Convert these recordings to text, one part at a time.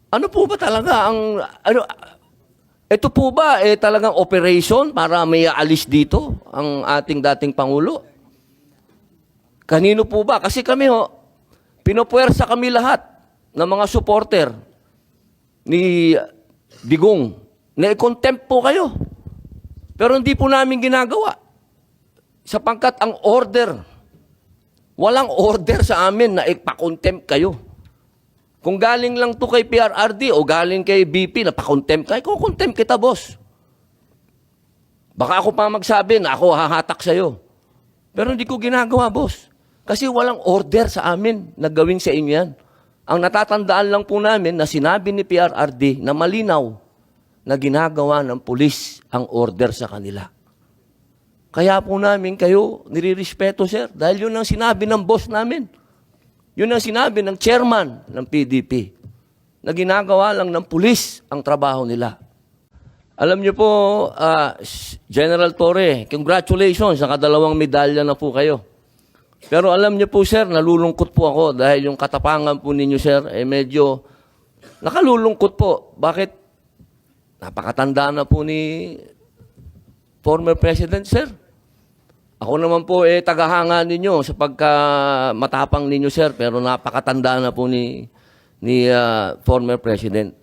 Ano po ba talaga ang, ano, ito po ba talagang operation para may aalis dito ang ating dating Pangulo? Kanino po ba? Kasi kami pinupuwersa kami lahat ng mga supporter ni Digong na i-contempt po kayo. Pero hindi po namin ginagawa. Sapagkat ang order, walang order sa amin na ipa-contempt kayo. Kung galing lang to kay PRRD o galing kay BP na pa-contempt kayo, kukontempt kita, boss. Baka ako pa magsabi na ako hahatak sa'yo. Pero hindi ko ginagawa, boss. Kasi walang order sa amin na gawin sa inyo yan. Ang natatandaan lang po namin na sinabi ni PRRD na malinaw na ginagawa ng pulis ang order sa kanila. Kaya po namin kayo nirirespeto, sir. Dahil yun ang sinabi ng boss namin. Yun ang sinabi ng chairman ng PDP. Na ginagawa lang ng pulis ang trabaho nila. Alam niyo po, General Torre, congratulations, nakadalawang medalya na po kayo. Pero alam niyo po, sir, nalulungkot po ako dahil yung katapangan po ninyo, sir, medyo nakalulungkot po. Bakit? Napakatanda na po ni former President, sir. Ako naman po tagahanga ninyo sa pagkamatapang ninyo, sir, pero napakatanda na po ni former President.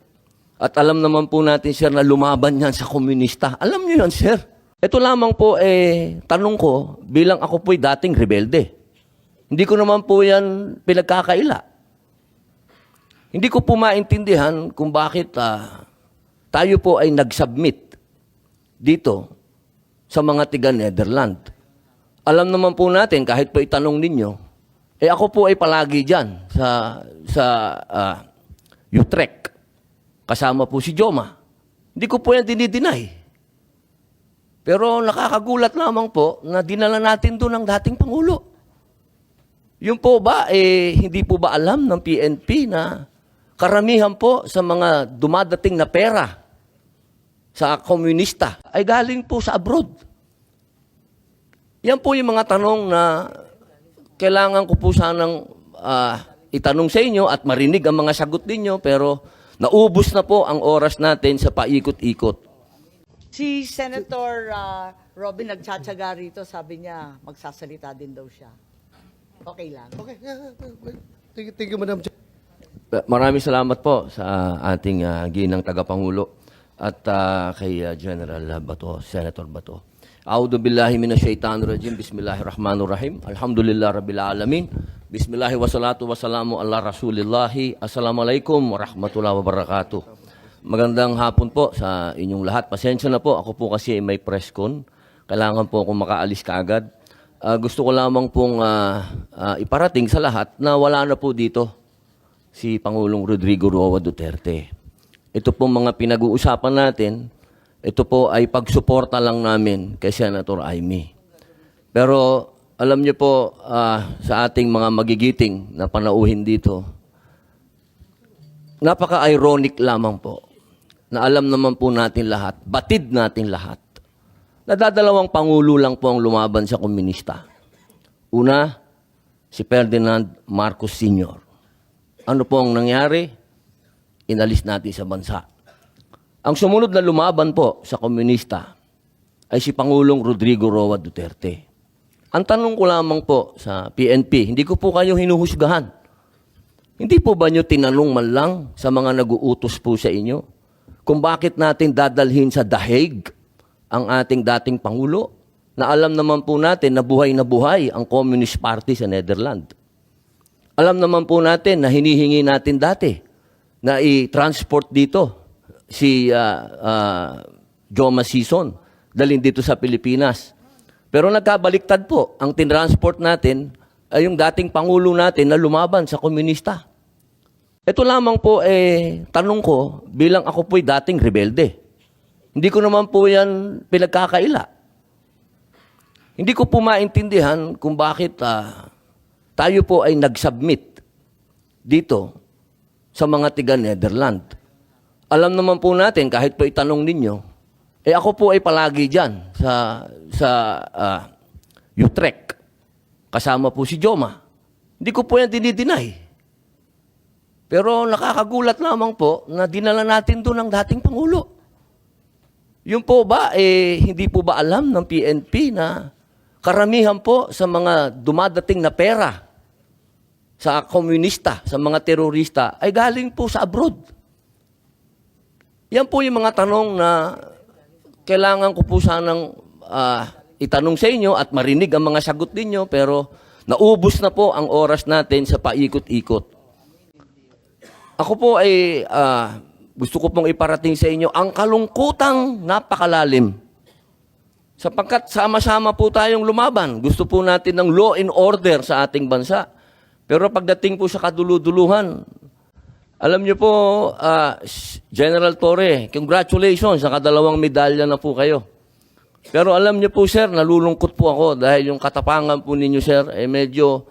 At alam naman po natin, sir, na lumaban yan sa komunista. Alam niyo yan, sir. Ito lamang po, tanong ko, bilang ako po'y dating rebelde. Hindi ko naman po yan pinagkakaila. Hindi ko po maintindihan kung bakit tayo po ay nag-submit dito sa mga tiga-Netherlands. Alam naman po natin, kahit po itanong ninyo, ako po ay palagi dyan sa Utrecht. Kasama po si Joma. Hindi ko po yan dinideny. Pero nakakagulat lamang po na dinala natin doon ang dating Pangulo. Yung po ba, hindi po ba alam ng PNP na karamihan po sa mga dumadating na pera sa komunista ay galing po sa abroad? Yan po yung mga tanong na kailangan ko po sanang itanong sa inyo at marinig ang mga sagot ninyo, pero naubos na po ang oras natin sa paikot-ikot. Si Senator Robin nagtsatsaga rito, sabi niya magsasalita din daw siya. Okay lang. Okay. Thank you, Madam Chair. Maraming salamat po sa ating ginang tagapangulo at kay General Bato, Senator Bato. A'udhu billahi minasyaitanir rajim. Bismillahirrahmanirrahim. Alhamdulillah rabbil alamin. Bismillahi wassalatu wassalamu ala rasulillahi. Assalamualaikum warahmatullahi wabarakatuh. Magandang hapon po sa inyong lahat. Pasensya na po, ako po kasi may press con. Kailangan po akong makaalis kaagad. Gusto ko lamang pong iparating sa lahat na wala na po dito si Pangulong Rodrigo Roa Duterte. Ito pong mga pinag-uusapan natin, ito po ay pagsuporta lang namin kay Senator Amy. Pero alam niyo po, sa ating mga magigiting na panauhin dito, napaka-ironic lamang po na alam naman po natin lahat, batid natin lahat, nadadalawang pangulo lang po ang lumaban sa komunista. Una, si Ferdinand Marcos Sr. Ano po ang nangyari? Inalis natin sa bansa. Ang sumunod na lumaban po sa komunista ay si Pangulong Rodrigo Roa Duterte. Ang tanong ko lamang po sa PNP, hindi ko po kayo hinuhusgahan. Hindi po ba nyo tinanong man lang sa mga nag-uutos po sa inyo kung bakit natin dadalhin sa The Hague ang ating dating Pangulo, na alam naman po natin na buhay ang Communist Party sa Netherlands. Alam naman po natin na hinihingi natin dati na i-transport dito si Joma Sison, dalhin dito sa Pilipinas. Pero nagkabaliktad po, ang tinransport natin ay yung dating Pangulo natin na lumaban sa komunista. Ito lamang po, tanong ko, bilang ako po'y dating rebelde. Hindi ko naman po yan pinagkakaila. Hindi ko po maintindihan kung bakit tayo po ay nag-submit dito sa mga tiga-Netherlands. Alam naman po natin, kahit po itanong ninyo, ako po ay palagi dyan sa Utrecht. Kasama po si Joma. Hindi ko po yan dinideny. Pero nakakagulat lamang po na dinala natin doon ang dating Pangulo. Yung po ba, hindi po ba alam ng PNP na karamihan po sa mga dumadating na pera sa komunista, sa mga terorista, ay galing po sa abroad? Yan po yung mga tanong na kailangan ko po sanang itanong sa inyo at marinig ang mga sagot ninyo, pero naubos na po ang oras natin sa paikot-ikot. Ako po ay gusto ko pong iparating sa inyo ang kalungkutang napakalalim. Sapagkat sama-sama po tayong lumaban. Gusto po natin ng law and order sa ating bansa. Pero pagdating po sa kaduluduluhan, alam niyo po, General Torre, congratulations, nakadalawang medalya na po kayo. Pero alam niyo po, sir, nalulungkot po ako dahil yung katapangan po ninyo, sir, medyo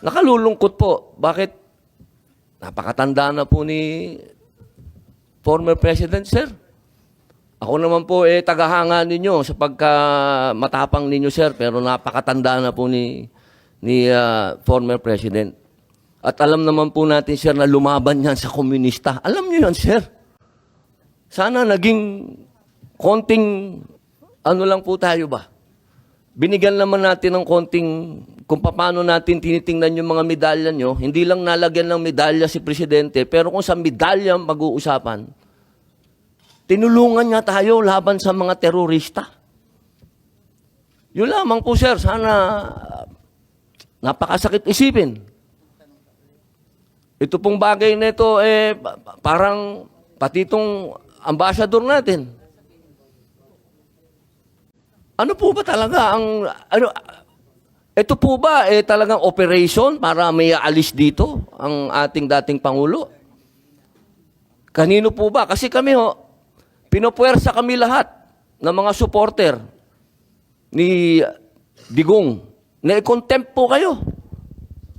nakalulungkot po. Bakit? Napakatanda na po ni former President, sir. Ako naman po, tagahanga ninyo sa pagkamatapang ninyo, sir, pero napakatanda na po ni former President. At alam naman po natin, sir, na lumaban yan sa komunista. Alam niyo yan, sir. Sana naging konting, ano lang po tayo ba? Binigyan naman natin ng konting, kung paano natin tinitingnan yung mga medalya nyo, hindi lang nalagyan ng medalya si Presidente, pero kung sa medalya mag-uusapan, tinulungan niya tayo laban sa mga terorista. Yun lamang po, sir, sana napakasakit isipin. Ito pong bagay na ito, parang pati itong ambassador natin. Ano po ba talaga ang, ito po ba talagang operation para may aalis dito ang ating dating Pangulo? Kanino po ba? Kasi kami pinopuwersa kami lahat ng mga supporter ni Digong na i-contempt po kayo.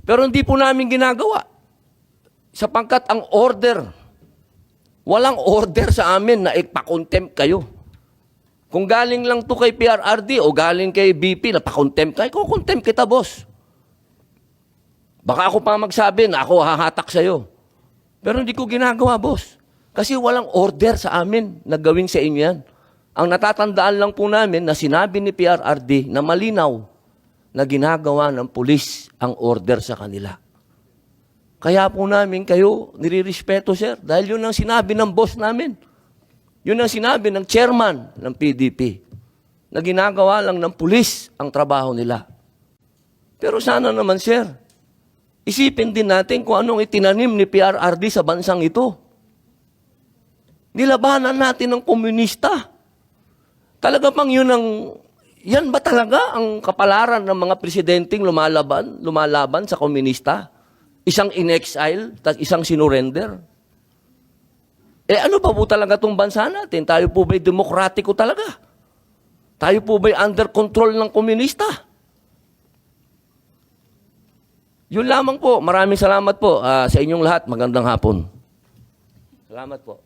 Pero hindi po namin ginagawa. Sapagkat ang order, walang order sa amin na ipa-contempt kayo. Kung galing lang to kay PRRD o galing kay BP na pa-contempt kayo, kukontempt kita, boss. Baka ako pa magsabi na ako hahatak sa'yo. Pero hindi ko ginagawa, boss. Kasi walang order sa amin na gawin sa inyo yan. Ang natatandaan lang po namin na sinabi ni PRRD na malinaw na ginagawa ng pulis ang order sa kanila. Kaya po namin kayo nirirespeto, sir, dahil yun ang sinabi ng boss namin. Yun ang sinabi ng chairman ng PDP na ginagawa lang ng pulis ang trabaho nila. Pero sana naman, sir, isipin din natin kung anong itinanim ni PRRD sa bansang ito. Nilabanan natin ng komunista. Talaga bang yan ba talaga ang kapalaran ng mga presidenteng lumalaban sa komunista? Isang in-exile, isang sinurrender? Ano ba po talaga itong bansa natin? Tayo po ba'y demokratiko talaga? Tayo po ba'y under control ng komunista? Yun lamang po. Maraming salamat po sa inyong lahat. Magandang hapon. Salamat po.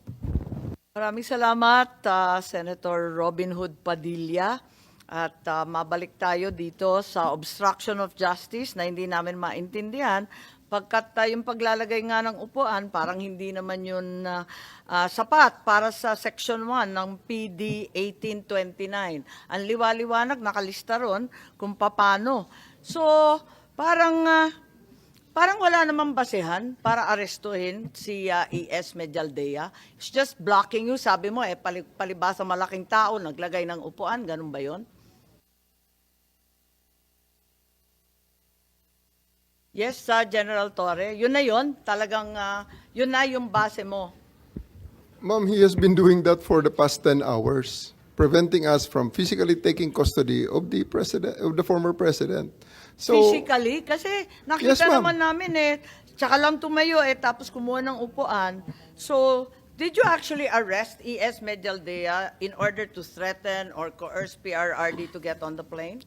Maraming salamat, Senator Robin Hood Padilla. At mabalik tayo dito sa obstruction of justice na hindi namin maintindihan. Pagkat yung paglalagay nga ng upuan, parang hindi naman yun sapat para sa Section 1 ng PD 1829. Ang liwa-liwanag, nakalista ron kung paano. So, parang wala namang basehan para arestuhin si E.S. Medialdea. It's just blocking you. Sabi mo, palibasa malaking tao, naglagay ng upuan. Ganun ba yun? Yes, General Torre. Yun na yun. Talagang, yun na yung base mo. Ma'am, he has been doing that for the past 10 hours, preventing us from physically taking custody of the president, of the former president. So, Physically? Kasi nakita Yes, ma'am. naman namin tsaka lang tumayo tapos kumuha ng upuan. So, did you actually arrest E.S. Medialdea in order to threaten or coerce PRRD to get on the plane?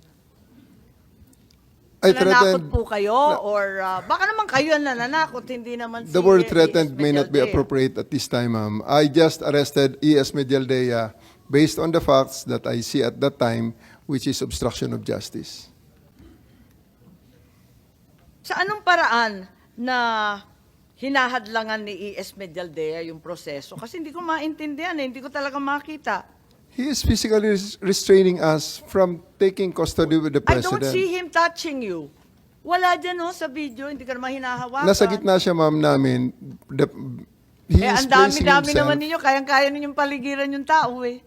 I Nananakot threatened, po kayo or baka naman kayo ang nananakot, hindi naman the si word E.S. threatened may not be Medialdea. appropriate at this time, ma'am. I just arrested E.S. Medialdea based on the facts that I see at that time, which is obstruction of justice. Sa anong paraan na hinahadlangan ni E.S. Medialdea yung proseso? Kasi hindi ko maintindihan, hindi ko talaga makita. He is physically restraining us from taking custody with the I don't president. see him touching you. Wala dyan sa video, hindi ka naman hinahawakan. Nasa gitna siya, ma'am, namin. He is Ang placing dami-dami himself. naman ninyo, kayang-kaya ninyong paligiran yung tao eh.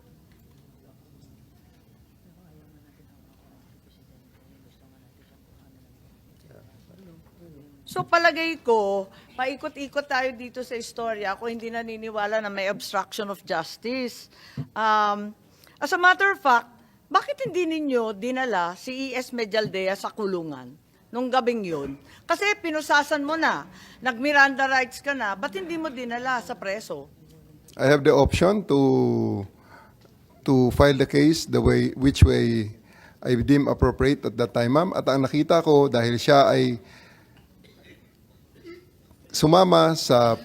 So palagay ko, paikot-ikot tayo dito sa istorya ako hindi naniniwala na may obstruction of justice. As a matter of fact, bakit hindi ninyo dinala si E.S. Medialdea sa kulungan nung gabing yun? Kasi pinusasan mo na, nag-Miranda rights ka na, ba't hindi mo dinala sa preso? I have the option to file the case which way I deem appropriate at that time, ma'am. At ang nakita ko, dahil siya ay sumama sa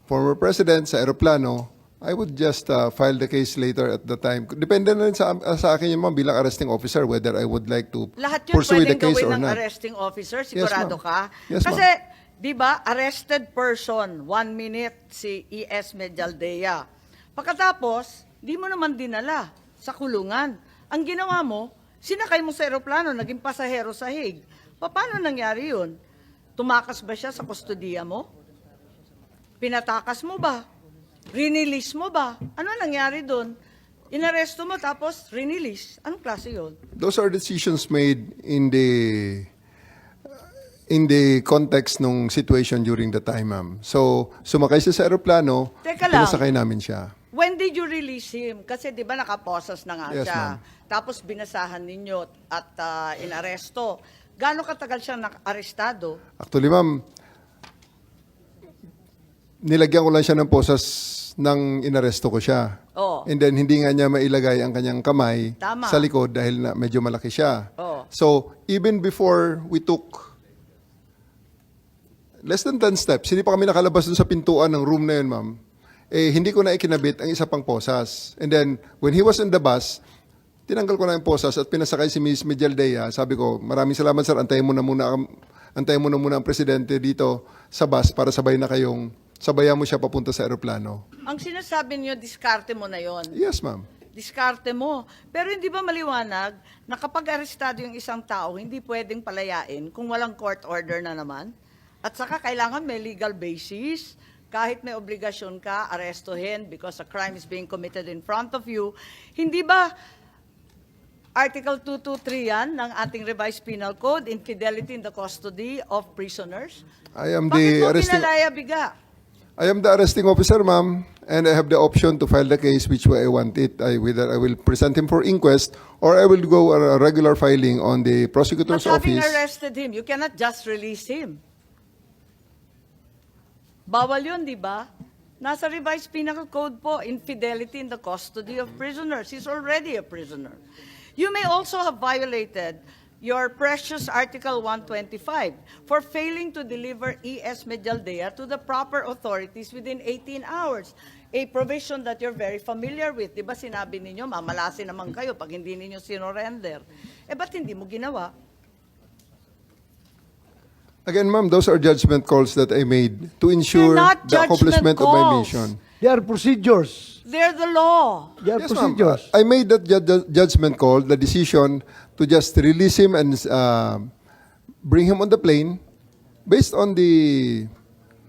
former president sa eroplano, I would just file the case later at the time. Depende na rin sa akin yun, ma'am, bilang arresting officer, whether I would like to Lahat yun pursue the pwedeng case gawin or ng not. arresting officer, Yes, sigurado ma'am. ka? Yes, Kasi, di ba, arrested person, 1 minute si E.S. Medialdea. Pagkatapos, di mo naman dinala sa kulungan. Ang ginawa mo, sinakay mo sa eroplano, naging pasahero sa Hague. Paano nangyari yun? Tumakas ba siya sa kustodiya mo? Pinatakas mo ba? Rinilis mo ba? Ano nangyari doon? Inaresto mo tapos rinilis. Anong klase yun? Those are decisions made in the context nung situation during the time, ma'am. So, sumakay siya sa eroplano, Teka lang. pinasakay namin siya. When did you release him? Kasi di ba nakaposas na nga Yes, siya. ma'am. Tapos binasahan ninyo at inaresto. Gaano katagal siya arestado? Actually, ma'am, nilagyan ko lang siya ng posas nang inaresto ko siya. Oo. And then, hindi nga niya mailagay ang kanyang kamay Tama. sa likod dahil na medyo malaki siya. Oo. So, even before we took less than 10 steps, hindi pa kami nakalabas doon sa pintuan ng room na yun, ma'am, hindi ko na ikinabit ang isa pang posas. And then, when he was in the bus, tinanggal ko na yung posas at pinasakay si Ms. Medialdea. Sabi ko, maraming salamat, sir. Antayin mo na muna ang presidente dito sa bus para sabayan mo siya papunta sa eroplano. Ang sinasabi niyo, diskarte mo na yon. Yes, ma'am. Diskarte mo. Pero hindi ba maliwanag na kapag arestado yung isang tao, hindi pwedeng palayain kung walang court order na naman? At saka kailangan may legal basis. Kahit may obligasyon ka, arestuhin because a crime is being committed in front of you. Hindi ba Article 223 yan ng ating revised penal code, infidelity in the custody of prisoners? I am Bakit the mo arresting pinalaya biga? I am the arresting officer, ma'am, and I have the option to file the case which way I want it. Whether I will present him for inquest or I will go a regular filing on the prosecutor's But having office. arrested him, you cannot just release him. Bawal yun, di ba? Nasa revised penal code po, infidelity in the custody of prisoners. He's already a prisoner. You may also have violated your precious Article 125 for failing to deliver E.S. Medialdea to the proper authorities within 18 hours. A provision that you're very familiar with. Di ba sinabi ninyo, mamalasin naman kayo pag hindi ninyo sinorender. Ba't hindi mo ginawa? Again, ma'am, those are judgment calls that I made to ensure They're not the accomplishment judgment of my calls. mission. They are procedures. They're the law. They are Yes, ma'am. procedures. I made that judgment call, the decision to just release him and bring him on the plane based on the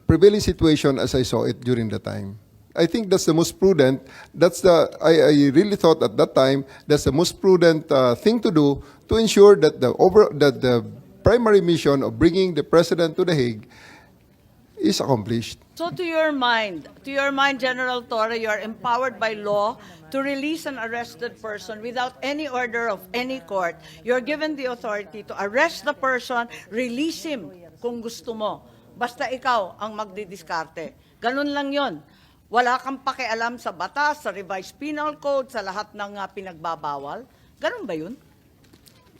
prevailing situation as I saw it during the time. I think that's the most prudent. I really thought at that time that's the most prudent thing to do to ensure that the primary mission of bringing the president to The Hague is accomplished. So to your mind, General Torre, you are empowered by law to release an arrested person without any order of any court. You're given the authority to arrest the person, release him kung gusto mo. Basta ikaw ang magdidiskarte. Ganun lang yon. Wala kang pakialam sa batas, sa revised penal code, sa lahat ng pinagbabawal. Ganun ba yun?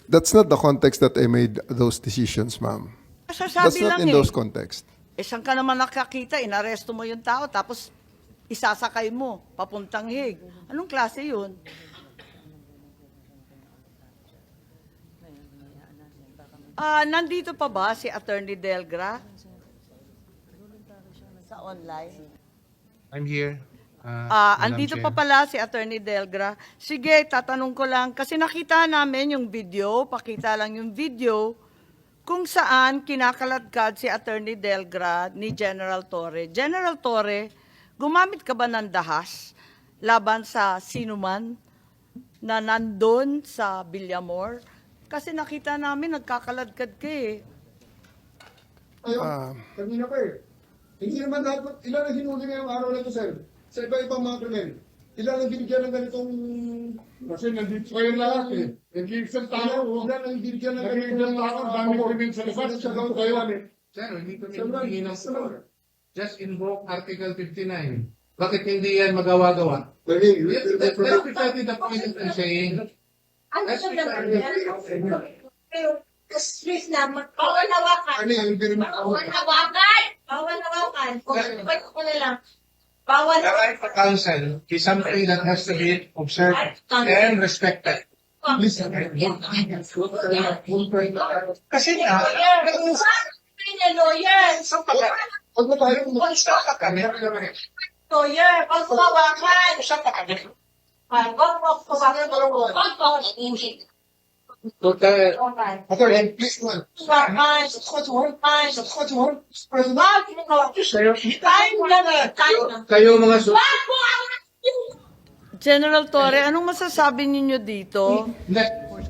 That's not the context that I made those decisions, ma'am. That's Sasabi not lang in those contexts. saan ka naman nakakita, inaresto mo yung tao, tapos isasakay mo, papuntang Hague. Anong klase yun? Nandito pa ba si Attorney Delgra? online. I'm here. Andito pa pala si Attorney Delgra. Sige, tatanong ko lang, kasi nakita namin yung video, pakita lang yung video, kung saan kinakaladkad si Attorney Delgra ni General Torre. General Torre, gumamit ka ba ng dahas laban sa sinuman na nandun sa Villamor? Kasi nakita namin nagkakaladkad ka eh. Ayun, kanina pa eh. Hindi naman dapat, ilan ang hinuli ngayong araw na ito, sir? Sa iba-ibang mga krimen. Ilan ang binigyan ng ganitong... Kasi nandito kayo lahat eh. Nag-iisang tao. Ilan ang binigyan ng ganitong tao. Dami krimen sa labas. Sa loob kayo. Sir, hindi ko humingi ng floor. Just invoke Article 59. Bakit hindi yan magawa-gawa? That's precisely the point that I'm saying. Ano siya lang pero please na, bawal hawakan. Ano yan? Hindi rin Bawal hawakan! Bawal hawakan. Pwede ko na lang. Bawal The right to counsel is something that has to be observed and respected. Please, kasi nga, lawyer. Huwag na tayo. Basta kami. Lawyer, pag hawakan. Basta kami. Wag mo hawakan. Wag mo Total. Attorney, please man. hawakan. Wag mo hawakan. Time lang eh. Time lang. Kayo mga su... Wag mo hawakan. General Torre, anong masasabi ninyo dito?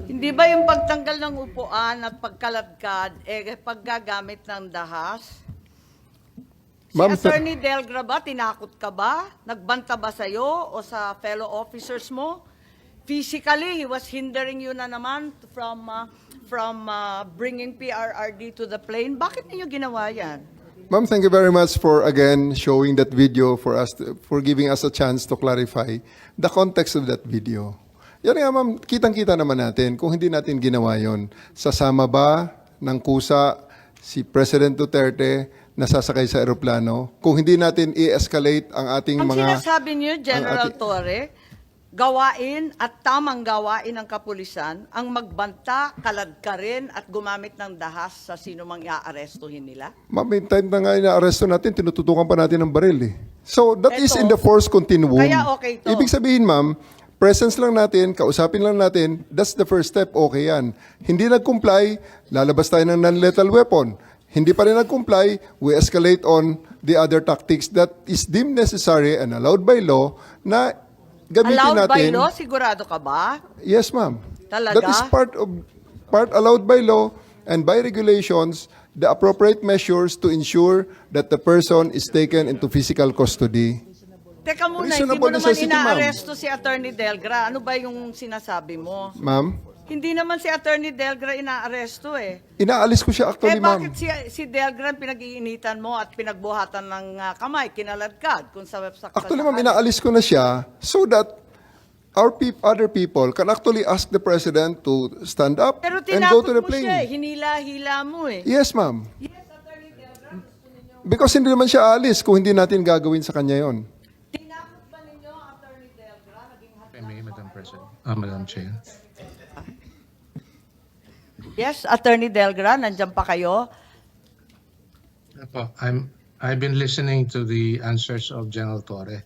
Hindi ba yung pagtanggal ng upuan at pagkaladkad, paggagamit ng dahas? Si Ma'am, Attorney Delgra ba, tinakot ka ba? Nagbanta ba sa'yo o sa fellow officers mo? Physically, he was hindering you na naman from bringing PRRD to the plane. Bakit ninyo ginawa yan? Ma'am, thank you very much for again showing that video for us, for giving us a chance to clarify the context of that video. Yan nga ma'am, kitang-kita naman natin kung hindi natin ginawa yon. Sasama ba ng kusa si President Duterte na sasakay sa eroplano? Kung hindi natin i-escalate ang ating Ang mga... sinasabi niyo, General ating- Torre, gawain at tamang gawain ng kapulisan ang magbanta, kaladkarin at gumamit ng dahas sa sino mang iaarestuhin nila? Ma'am, may time na nga inaaresto natin, tinututukan pa natin ng baril eh. So, that is Eto. in the force continuum. Kaya okay to. Ibig sabihin, ma'am, presence lang natin, kausapin lang natin, that's the first step, okay yan. Hindi nag-comply, lalabas tayo ng non-lethal weapon. Hindi pa rin nag-comply, we escalate on the other tactics that is deemed necessary and allowed by law na gamitin Allowed by natin. law? Sigurado ka ba? Yes, ma'am. Talaga? That is part allowed by law and by regulations, the appropriate measures to ensure that the person is taken into physical custody. Teka muna, hindi Reasonable mo naman necessity, ma'am. inaaresto si Attorney Delgra. Ano ba yung sinasabi mo? Ma'am, Hindi naman si Attorney Delgra inaaresto eh. inaalis ko siya actually, ma'am. Bakit si Delgra pinag-iinitan mo at pinagbuhatan ng kamay, kinaladkad kung sa website? Actually, ma'am, inaalis ko na siya so that other people can actually ask the president to stand up Pero and go tinakot to the mo siya eh. plane. Hinila-hila mo eh. Yes, ma'am. Because hindi naman siya aalis kung hindi natin gagawin sa kanya yon. Tinakot ba ninyo, Attorney Delgra? Naging May Madam President. Madam Chair. Yes, Attorney Delgra, nandiyan pa kayo? Apo, I've been listening to the answers of General Torre.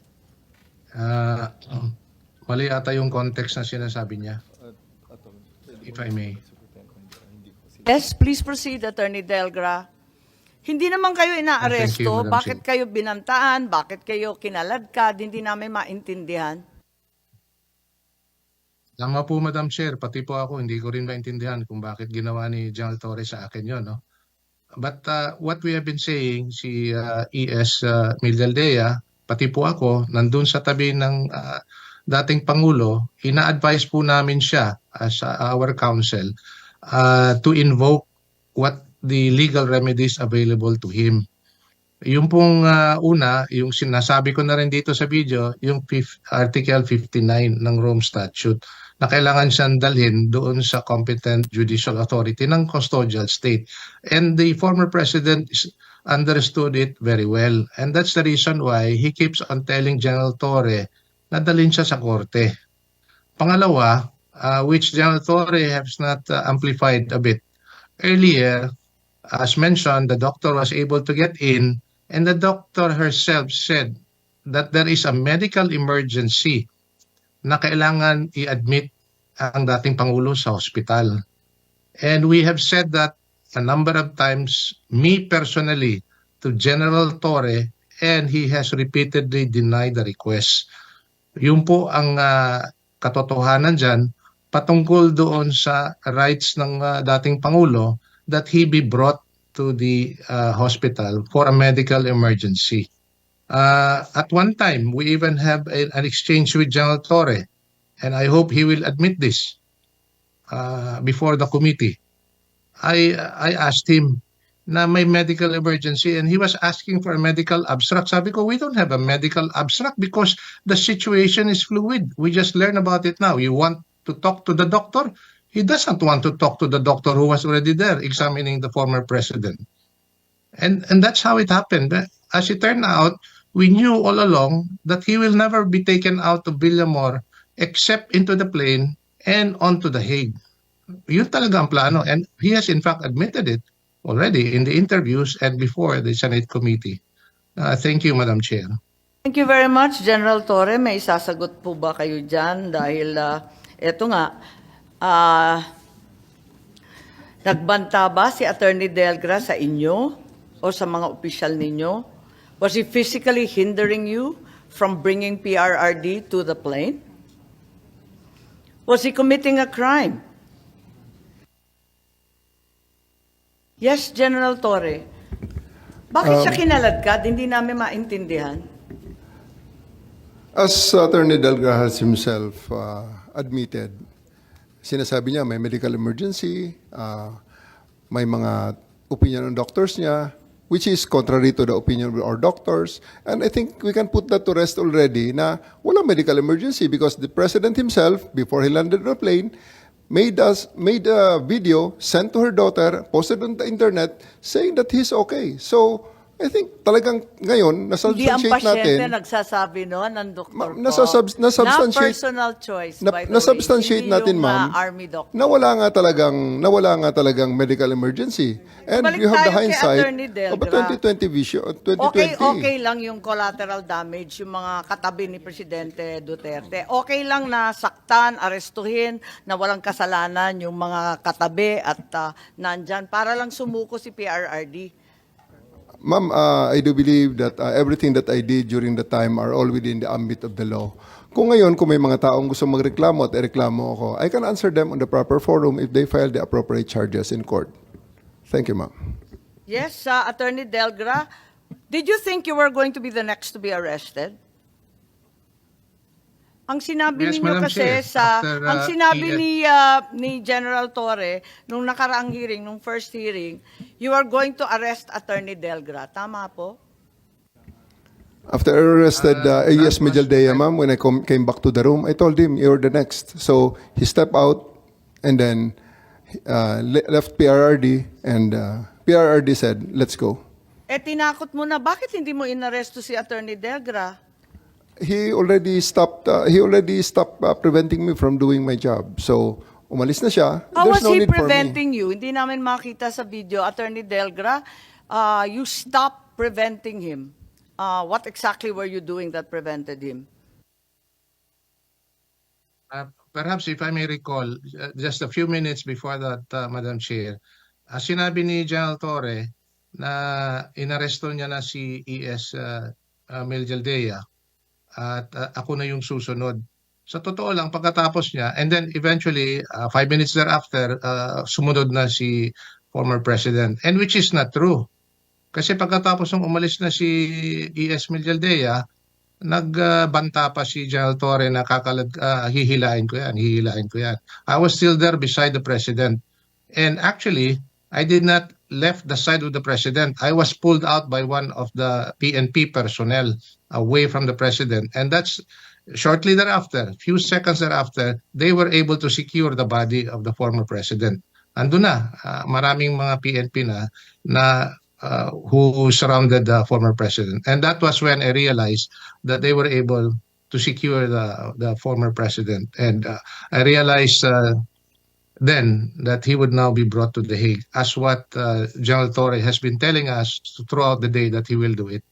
Mali ata yung context na sinasabi niya. If I may. Yes, please proceed, Attorney Delgra. Hindi naman kayo Thank you, inaaresto. Madam Bakit kayo binantaan? Bakit kayo kinaladkad? Hindi namin maintindihan. Tama po, Madam Chair. Pati po ako, hindi ko rin maintindihan kung bakit ginawa ni General Torre sa akin yun. No? But what we have been saying, si E.S. Mildaldea, pati po ako, nandun sa tabi ng dating Pangulo, ina-advise po namin siya as our counsel to invoke what the legal remedies available to him. Yung pong una, yung sinasabi ko na rin dito sa video, yung Article 59 ng Rome Statute, na kailangan siyang dalhin doon sa competent judicial authority ng custodial state. And the former president understood it very well. And that's the reason why he keeps on telling General Torre na dalhin siya sa korte. Pangalawa, which General Torre has not amplified a bit. Earlier, as mentioned, the doctor was able to get in And the doctor herself said that there is a medical emergency na kailangan i-admit ang dating Pangulo sa hospital. And we have said that a number of times, me personally, to General Torre, and he has repeatedly denied the request. Yun po ang katotohanan dyan patungkol doon sa rights ng dating Pangulo that he be brought to the hospital for a medical emergency. At one time, we even have an exchange with General Torre, and I hope he will admit this before the committee. I asked him na may medical emergency and he was asking for a medical abstract. Sabi ko, we don't have a medical abstract because the situation is fluid. We just learn about it now. You want to talk to the doctor? He doesn't want to talk to the doctor who was already there examining the former president. And that's how it happened. As it turned out, we knew all along that he will never be taken out of Villamor except into the plane and onto the Hague. Yun talaga ang plano. And he has in fact admitted it already in the interviews and before the Senate committee. Thank you, Madam Chair. Thank you very much, General Torre. May isasagot po ba kayo dyan? Dahil eto nga, nagbanta ba si Attorney Delgra sa inyo o sa mga opisyal ninyo? Was he physically hindering you from bringing PRRD to the plane? Was he committing a crime? Yes, General Torre. Bakit siya kinaladkad? Hindi namin maintindihan. As Attorney Delga has himself admitted, sinasabi niya may medical emergency, may mga opinion ng doctors niya, which is contrary to the opinion of our doctors. And I think we can put that to rest already na walang medical emergency because the President himself, before he landed on the plane, made a video, sent to her daughter, posted on the internet, saying that he's okay. So, I think talagang ngayon, Hindi ang nasubstantiate pasyente natin, nagsasabi noon ng doktor ko. nasubstantiate- Na personal choice, by the way. nasubstantiate Hindi natin, yung, ma'am, army doctor. na wala nga talagang medical emergency. And Balik you have the tayo kay hindsight Attorney Delgra. of a 2020 vision, 2020. Okay lang yung collateral damage, yung mga katabi ni Presidente Duterte. Okay lang na saktan, arestuhin, na walang kasalanan yung mga katabi at nandyan para lang sumuko si PRRD. Ma'am, I do believe that everything that I did during the time are all within the ambit of the law. Kung ngayon, kung may mga taong gusto magreklamo at ireklamo ako, I can answer them on the proper forum if they file the appropriate charges in court. Thank you, ma'am. Yes, Attorney Delgra, did you think you were going to be the next to be arrested? Ang sinabi Yes, ninyo Madam kasi Chair. After, ang sinabi ni General Torre nung nakaraang hearing, nung first hearing, you are going to arrest Attorney Delgra. Tama po? After I arrested A.S. Mijaldea, ma'am, when I came back to the room, I told him, you're the next. So he stepped out and then left PRRD and PRRD said, let's go. Tinakot mo na, bakit hindi mo inaresto si Attorney Delgra? He already stopped preventing me from doing my job. So umalis na siya. How was There's no he need for me. preventing you? Hindi namin makita sa video, Attorney Delgra. You stopped preventing him. What exactly were you doing that prevented him? Perhaps if I may recall, just a few minutes before that, Madam Chair, sinabi ni General Torre na inaresto niya na si E.S. Mijaldea at ako na yung susunod. Sa totoo lang, pagkatapos niya, and then eventually, 5 minutes thereafter, sumunod na si former President. And which is not true. Kasi pagkatapos nung umalis na si E.S. Mijaldea, nagbanta pa si General Torre na hihilain ko yan. I was still there beside the President. And actually, I did not left the side of the President. I was pulled out by one of the PNP personnel away from the President. And that's shortly thereafter, few seconds thereafter, they were able to secure the body of the former President. Andun na, maraming mga PNP na who surrounded the former President. And that was when I realized that they were able to secure the former President. And I realized then that he would now be brought to The Hague, as what General Torre has been telling us throughout the day that he will do it.